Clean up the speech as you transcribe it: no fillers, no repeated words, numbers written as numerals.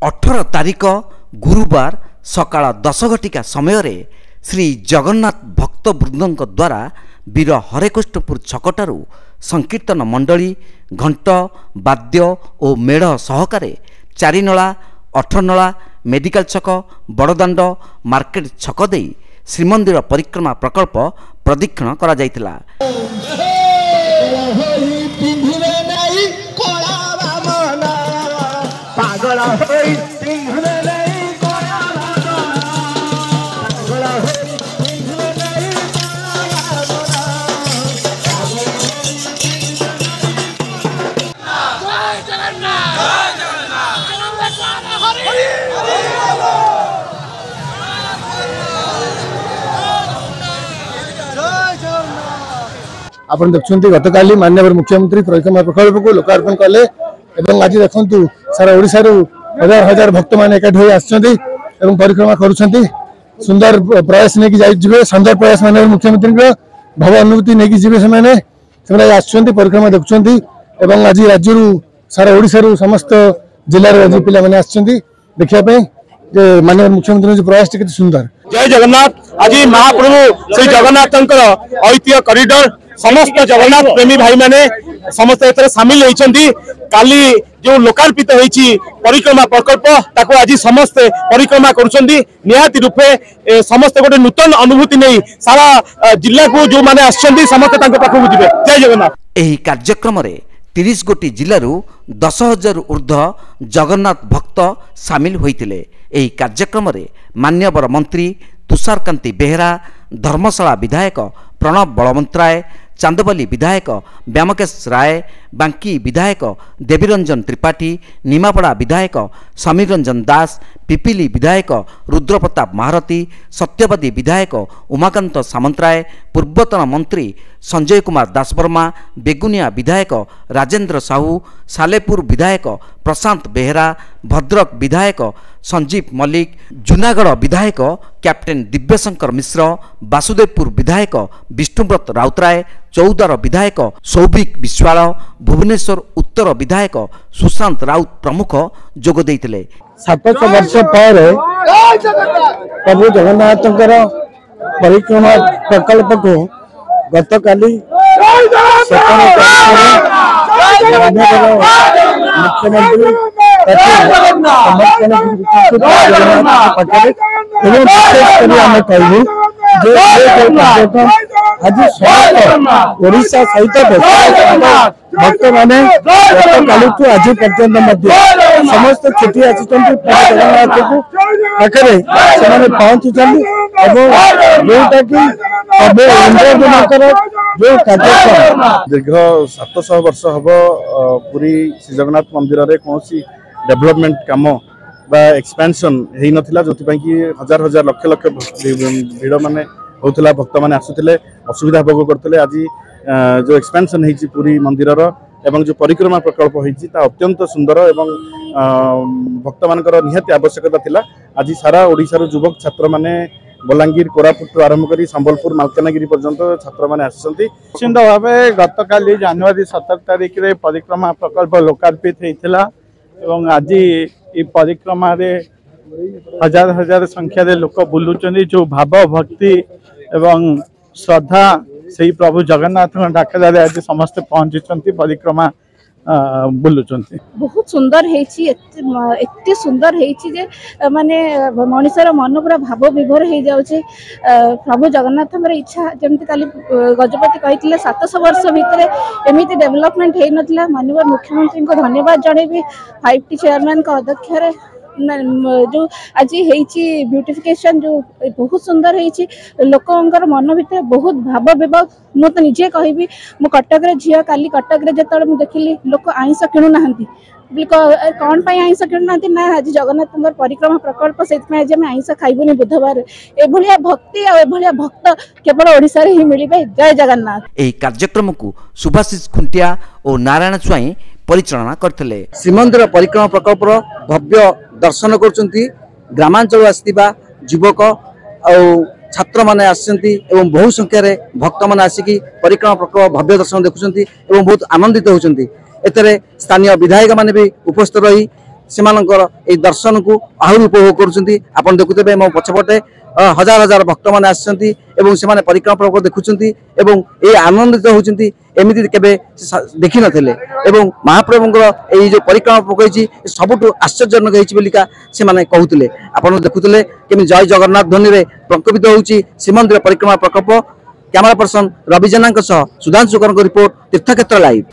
18 तारिख गुरुवार सकाळ 10 घटिका समय श्री जगन्नाथ भक्तवृंद द्वारा वीर हरेकृष्णपुर छकटारू संकीर्तन मंडली घंट वाद्य और मेढ़ सहकारे चारिनला 18नला मेडिकल छक बड़दाण्ड मार्केट छक दे श्रीमंदिर परिक्रमा प्रकल्प प्रदक्षिण करा जायतिला। आप देखते गतकाली माननीय मुख्यमंत्री परिक्रमा प्रकल्प को लोकार्पण कले आज देखु सारा ओडिशा हजार हजार भक्त मैंने एकाठी हो परिक्रमा करुँच सुंदर प्रयास नहीं जाए सुंदर प्रयास माननीय मुख्यमंत्री भव अनुभूति नहीं जी से आसुँच परिक्रमा देखुं आज राज्य सारा ओडिशा समस्त जिले आज पे आसपाई माननीय मुख्यमंत्री प्रयास टी सुंदर। जय जगन्नाथ। आज महाप्रभु श्री जगन्नाथ ऐतिह्य कॉरिडोर समस्त जगन्नाथ प्रेमी भाई मैंने समस्त सामिल होती काली जो लोकार्पित होती परिक्रमा प्रकल्प ताको आज समस्त परिक्रमा करुँच रूपे समस्त गोटे नूतन अनुभूति नहीं सारा जिला को जो मैंने समस्त पाखक जी। जय जगन्नाथ। यही कार्यक्रम 30 गोटी जिलू 10,000 ऊर्ध्व जगन्नाथ भक्त सामिल होइतिले। एही कार्यक्रम मान्यवर मंत्री तुषारकांति बेहेरा धर्मशाला विधायक प्रणव बलवंतराय चांदबाली विधायक व्यामकेश राय बांकी विधायक देवीरंजन त्रिपाठी निमापड़ा विधायक समीर रंजन दास पिपिली विधायक रुद्रप्रताप महारती सत्यवादी विधायक उमाकांत सामंतराय पूर्वतन मंत्री संजय कुमार दासवर्मा बेगुनिया विधायक राजेंद्र साहू सालेपुर विधायक प्रशांत बेहेरा भद्रक विधायक संजीव मल्लिक जूनागढ़ विधायक कैप्टेन दिव्यशंकर मिश्र वासुदेवपुर विधायक विष्णुव्रत राउतराय चौदार विधायक सौभिक विश्वाल भुवनेश्वर उत्तर विधायक सुशांत राउत प्रमुख जोग देइतिले। 7 वर्ष पर प्रभु जगन्नाथ परिक्रमा प्रकल्प को गतकाली मुख्यमंत्री कहलु आज ओडिशा सहित भक्त मैंने काली आज पर्यटन समस्त छुट्टी जगन्नाथ को पाखे से पहुंची जोटा कि जो कार्यक्रम दीर्घ 700 वर्ष हम पूरी श्री जगन्नाथ मंदिर में कौन डेवलपमेंट कम बा एक्सपेंशन हो नाला जो कि हजार हजार लक्ष लक्ष भीड़ माने होता भक्त मैंने आसुले असुविधा भोग करते। आज जो एक्सपेंशन होती पूरी मंदिर एवं जो परिक्रमा प्रकल्प होती अत्यंत सुंदर एवं भक्त मानकर निहाती आवश्यकता थिला। आज सारा ओडिशार युवक छात्र माने बलांगीर कोरापुट आरंभ कर संबलपुर मालकानगिरी पर्यंत छात्र मैंने आसुँच। निश्चिंत भाव गतकाली जनवरी 17 तारिख में परिक्रमा प्रकल्प लोकार्पित होता एवं आज ये परिक्रमा हजार हजार संख्यार लोक बुलूचंदी जो भाव भक्ति एवं श्रद्धा से प्रभु जगन्नाथ डाकरा आज समस्त पहुंची परिक्रमा बुलुचंती। बहुत सुंदर एते सुंदर जे माने मनुष्यर मन पूरा भाव विभोर हो जाउछे। प्रभु जगन्नाथ इच्छा जमती काली गजपति कही 700 वर्ष भितर एमती डेवलपमेंट हो नाला। माननीय मुख्यमंत्री को धन्यवाद जनइबी 5T चेयरमैन का अध्यक्ष जो आज ब्यूटिफिकेशन जो बहुत सुंदर लोकर मन भीतर बहुत भाव विभाग मु तो निजे कहबी मु कटक झील काली कटक जो देखिली लोक आइंस किणु ना कौन आइंस किणु ना आज जगन्नाथ परिक्रमा प्रकल्प से आज आम आइंस खाइबुनि बुधवार एभलिया भक्ति आ भक्त केवल ओडिशा रे ही मिलिबे। जय जगन्नाथ। एही कार्यक्रम को सुभाषिष खुंटिया और नारायण स्वाई परिचालना करथिले। श्रीमंदिर परिक्रमा प्रकल्प भव्य दर्शन करुँच ग्रामांचल आसवा युवक छात्र मैंने आसछंती एवं बहु संख्यार भक्त मैंने आसिकी परिक्रमा प्रकल्प भव्य दर्शन देखुंट बहुत आनंदित होती। एतरे स्थानीय विधायक माने भी उपस्थित रही सेमानंकर ए दर्शन को आहरी उपभोग करुँच। आपन देखुते मो पछपटे हजार हजार भक्त मैंने आसछन्ति एवं सेमाने परिक्रमा पर्व देखुछन्ति एवं ए आनंदित होउछन्ति। एमिति केबे देखि नथिले एवं महाप्रभुंकर ए जो परिक्रमा पकईछि सबुठु आश्चर्यजनक होइछि बोलिका से माने कहउतले। आपन देखुतले केमि जय जगन्नाथ ध्वनि रे प्रकपित होउछि श्रीमंदिर परिक्रमा प्रकल्प। कैमरा पर्सन रवि जेना सह सुधांशु शुक्र रिपोर्ट तीर्थक्षेत्र लाइव।